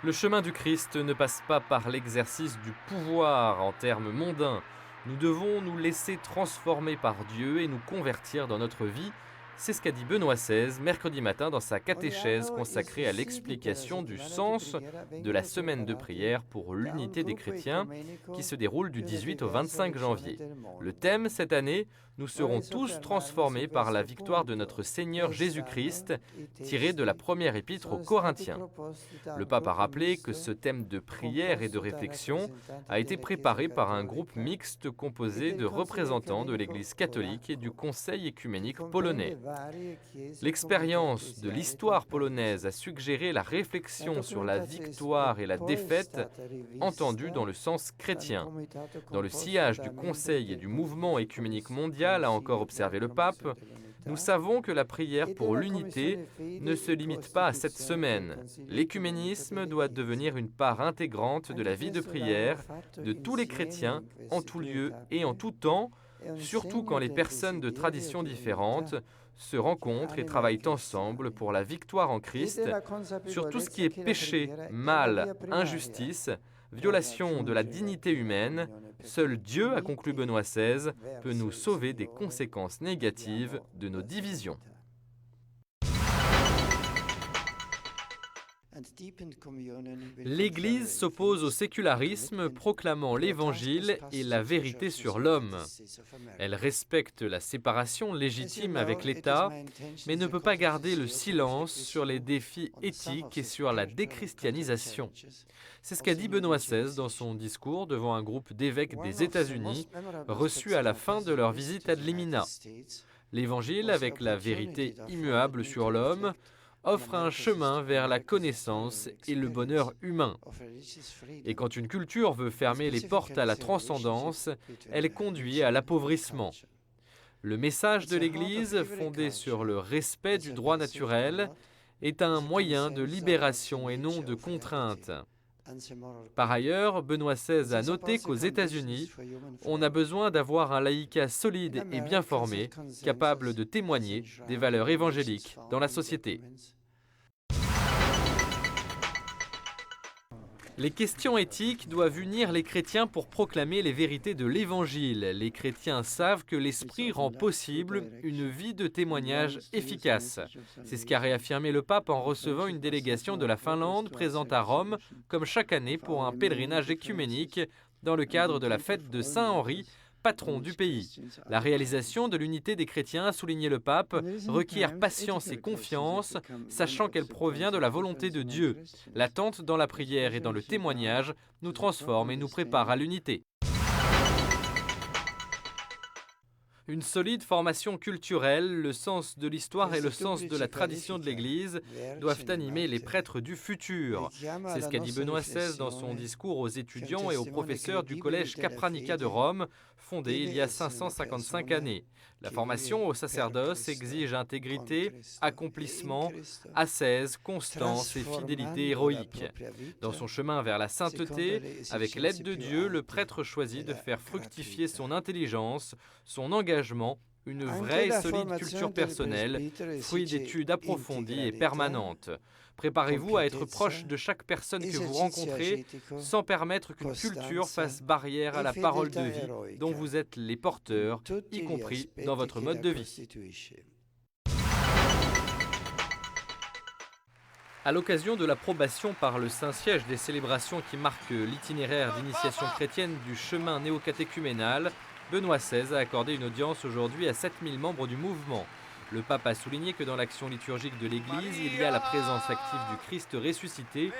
Le chemin du Christ ne passe pas par l'exercice du pouvoir en termes mondains. Nous devons nous laisser transformer par Dieu et nous convertir dans notre vie. C'est ce qu'a dit Benoît XVI mercredi matin dans sa catéchèse consacrée à l'explication du sens de la semaine de prière pour l'unité des chrétiens qui se déroule du 18 au 25 janvier. Le thème cette année, nous serons tous transformés par la victoire de notre Seigneur Jésus-Christ, tiré de la première épître aux Corinthiens. Le pape a rappelé que ce thème de prière et de réflexion a été préparé par un groupe mixte composé de représentants de l'Église catholique et du Conseil œcuménique polonais. L'expérience de l'histoire polonaise a suggéré la réflexion sur la victoire et la défaite entendue dans le sens chrétien. Dans le sillage du Conseil et du mouvement œcuménique mondial, a encore observé le pape, nous savons que la prière pour l'unité ne se limite pas à cette semaine. L'écuménisme doit devenir une part intégrante de la vie de prière de tous les chrétiens, en tout lieu et en tout temps, surtout quand les personnes de traditions différentes se rencontrent et travaillent ensemble pour la victoire en Christ sur tout ce qui est péché, mal, injustice, violation de la dignité humaine. Seul Dieu, a conclu Benoît XVI, peut nous sauver des conséquences négatives de nos divisions. L'Église s'oppose au sécularisme, proclamant l'Évangile et la vérité sur l'homme. Elle respecte la séparation légitime avec l'État, mais ne peut pas garder le silence sur les défis éthiques et sur la déchristianisation. C'est ce qu'a dit Benoît XVI dans son discours devant un groupe d'évêques des États-Unis, reçus à la fin de leur visite ad limina. L'Évangile, avec la vérité immuable sur l'homme, offre un chemin vers la connaissance et le bonheur humain. Et quand une culture veut fermer les portes à la transcendance, elle conduit à l'appauvrissement. Le message de l'Église, fondé sur le respect du droit naturel, est un moyen de libération et non de contrainte. Par ailleurs, Benoît XVI a noté qu'aux États-Unis, on a besoin d'avoir un laïcat solide et bien formé, capable de témoigner des valeurs évangéliques dans la société. Les questions éthiques doivent unir les chrétiens pour proclamer les vérités de l'Évangile. Les chrétiens savent que l'Esprit rend possible une vie de témoignage efficace. C'est ce qu'a réaffirmé le pape en recevant une délégation de la Finlande présente à Rome, comme chaque année pour un pèlerinage œcuménique dans le cadre de la fête de Saint-Henri, patron du pays. La réalisation de l'unité des chrétiens, a souligné le pape, requiert patience et confiance, sachant qu'elle provient de la volonté de Dieu. L'attente dans la prière et dans le témoignage nous transforme et nous prépare à l'unité. Une solide formation culturelle, le sens de l'histoire et le sens de la tradition de l'Église doivent animer les prêtres du futur. C'est ce qu'a dit Benoît XVI dans son discours aux étudiants et aux professeurs du collège Capranica de Rome, fondé il y a 555 années. La formation au sacerdoce exige intégrité, accomplissement, ascèse, constance et fidélité héroïque. Dans son chemin vers la sainteté, avec l'aide de Dieu, le prêtre choisit de faire fructifier son intelligence, son engagement, une vraie et solide culture personnelle, fruit d'études approfondies et permanentes. Préparez-vous à être proche de chaque personne que vous rencontrez, sans permettre qu'une culture fasse barrière à la parole de vie dont vous êtes les porteurs, y compris dans votre mode de vie. À l'occasion de l'approbation par le Saint-Siège des célébrations qui marquent l'itinéraire d'initiation chrétienne du chemin néocatéchuménal, Benoît XVI a accordé une audience aujourd'hui à 7000 membres du mouvement. Le pape a souligné que dans l'action liturgique de l'Église, il y a la présence active du Christ ressuscité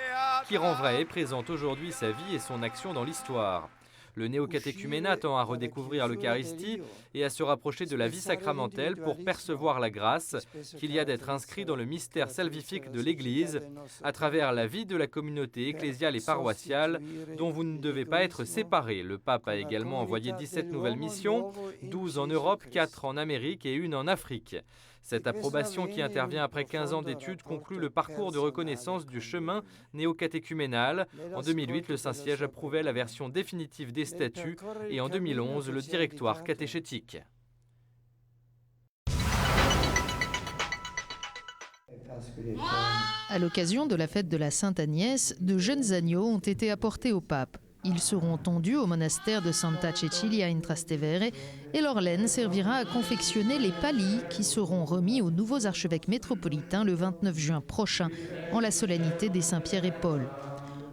qui rend vrai et présente aujourd'hui sa vie et son action dans l'histoire. Le néocatéchuménat tend à redécouvrir l'Eucharistie et à se rapprocher de la vie sacramentelle pour percevoir la grâce qu'il y a d'être inscrit dans le mystère salvifique de l'Église à travers la vie de la communauté ecclésiale et paroissiale dont vous ne devez pas être séparés. Le pape a également envoyé 17 nouvelles missions, 12 en Europe, 4 en Amérique et 1 en Afrique. Cette approbation qui intervient après 15 ans d'études conclut le parcours de reconnaissance du chemin néocatéchuménal. En 2008, le Saint-Siège approuvait la version définitive des statuts et en 2011, le directoire catéchétique. À l'occasion de la fête de la Sainte Agnès, de jeunes agneaux ont été apportés au pape. Ils seront tondus au monastère de Santa Cecilia in Trastevere et leur laine servira à confectionner les palis qui seront remis aux nouveaux archevêques métropolitains le 29 juin prochain, en la solennité des Saint-Pierre et Paul.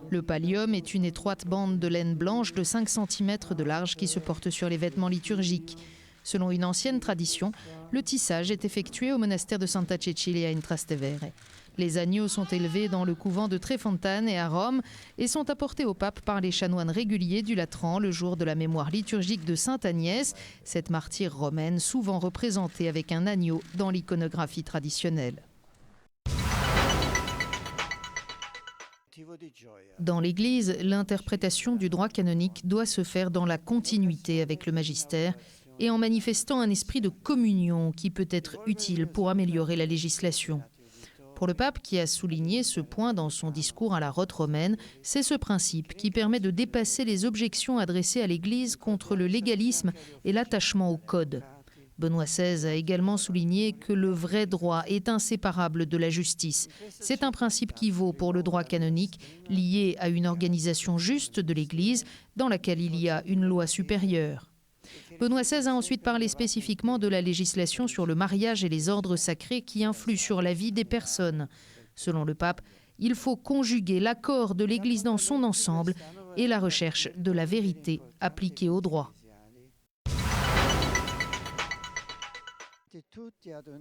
Le pallium est une étroite bande de laine blanche de 5 cm de large qui se porte sur les vêtements liturgiques. Selon une ancienne tradition, le tissage est effectué au monastère de Santa Cecilia in Trastevere. Les agneaux sont élevés dans le couvent de Trefontane et à Rome et sont apportés au pape par les chanoines réguliers du Latran le jour de la mémoire liturgique de Sainte Agnès, cette martyre romaine souvent représentée avec un agneau dans l'iconographie traditionnelle. Dans l'Église, l'interprétation du droit canonique doit se faire dans la continuité avec le magistère et en manifestant un esprit de communion qui peut être utile pour améliorer la législation. Pour le pape, qui a souligné ce point dans son discours à la Rote romaine, c'est ce principe qui permet de dépasser les objections adressées à l'Église contre le légalisme et l'attachement au code. Benoît XVI a également souligné que le vrai droit est inséparable de la justice. C'est un principe qui vaut pour le droit canonique, lié à une organisation juste de l'Église, dans laquelle il y a une loi supérieure. Benoît XVI a ensuite parlé spécifiquement de la législation sur le mariage et les ordres sacrés qui influent sur la vie des personnes. Selon le pape, il faut conjuguer l'accord de l'Église dans son ensemble et la recherche de la vérité appliquée au droit.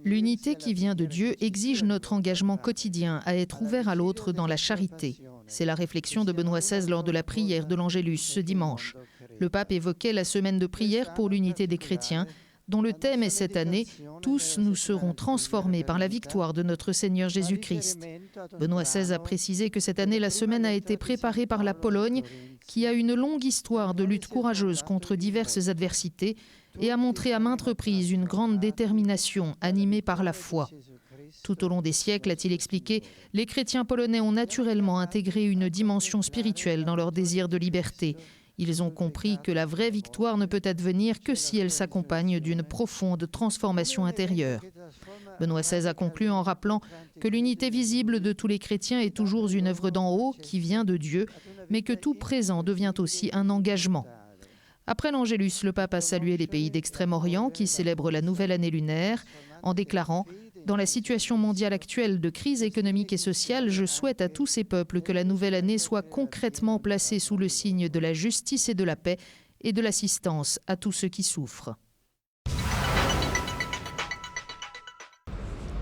L'unité qui vient de Dieu exige notre engagement quotidien à être ouvert à l'autre dans la charité. C'est la réflexion de Benoît XVI lors de la prière de l'Angélus ce dimanche. Le pape évoquait la semaine de prière pour l'unité des chrétiens, dont le thème est cette année « Tous nous serons transformés par la victoire de notre Seigneur Jésus-Christ ». Benoît XVI a précisé que cette année, la semaine a été préparée par la Pologne, qui a une longue histoire de lutte courageuse contre diverses adversités et a montré à maintes reprises une grande détermination animée par la foi. Tout au long des siècles, a-t-il expliqué, les chrétiens polonais ont naturellement intégré une dimension spirituelle dans leur désir de liberté. Ils ont compris que la vraie victoire ne peut advenir que si elle s'accompagne d'une profonde transformation intérieure. Benoît XVI a conclu en rappelant que l'unité visible de tous les chrétiens est toujours une œuvre d'en haut qui vient de Dieu, mais que tout présent devient aussi un engagement. Après l'Angélus, le pape a salué les pays d'Extrême-Orient qui célèbrent la nouvelle année lunaire en déclarant « Dans la situation mondiale actuelle de crise économique et sociale, je souhaite à tous ces peuples que la nouvelle année soit concrètement placée sous le signe de la justice et de la paix et de l'assistance à tous ceux qui souffrent. »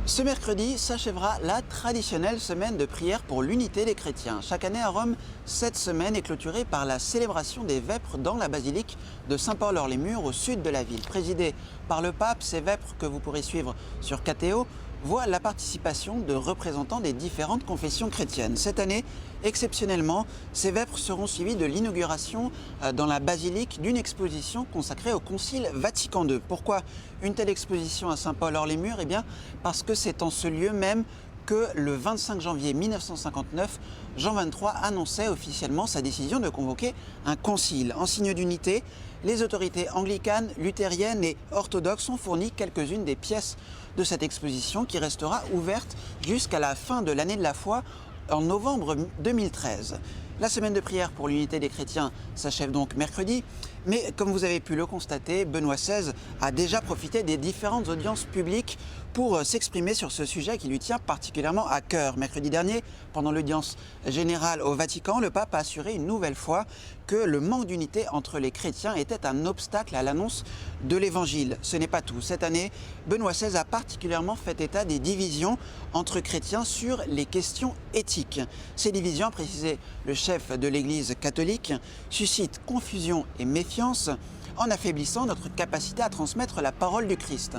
Ce mercredi s'achèvera la traditionnelle semaine de prière pour l'unité des chrétiens. Chaque année à Rome, cette semaine est clôturée par la célébration des vêpres dans la basilique de Saint-Paul-hors-les-Murs au sud de la ville. Présidée par le pape, ces vêpres que vous pourrez suivre sur KTO voient la participation de représentants des différentes confessions chrétiennes. Cette année, exceptionnellement, ces vêpres seront suivies de l'inauguration dans la basilique d'une exposition consacrée au Concile Vatican II. Pourquoi une telle exposition à Saint-Paul-hors-les-Murs? Eh bien, parce que c'est en ce lieu même que le 25 janvier 1959, Jean XXIII annonçait officiellement sa décision de convoquer un concile. En signe d'unité, les autorités anglicanes, luthériennes et orthodoxes ont fourni quelques-unes des pièces de cette exposition qui restera ouverte jusqu'à la fin de l'année de la foi en novembre 2013. La semaine de prière pour l'unité des chrétiens s'achève donc mercredi, mais comme vous avez pu le constater, Benoît XVI a déjà profité des différentes audiences publiques pour s'exprimer sur ce sujet qui lui tient particulièrement à cœur. Mercredi dernier, pendant l'audience générale au Vatican, le pape a assuré une nouvelle fois que le manque d'unité entre les chrétiens était un obstacle à l'annonce de l'Évangile. Ce n'est pas tout. Cette année, Benoît XVI a particulièrement fait état des divisions entre chrétiens sur les questions éthiques. Ces divisions, a précisé le chef de l'Église catholique, suscitent confusion et méfiance en affaiblissant notre capacité à transmettre la parole du Christ.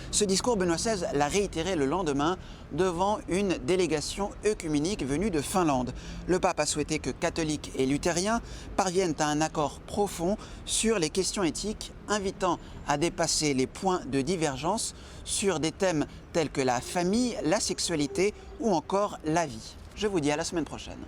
Ce discours, Benoît XVI l'a réitéré le lendemain devant une délégation œcuménique venue de Finlande. Le pape a souhaité que catholiques et luthériens parviennent à un accord profond sur les questions éthiques, invitant à dépasser les points de divergence sur des thèmes tels que la famille, la sexualité ou encore la vie. Je vous dis à la semaine prochaine.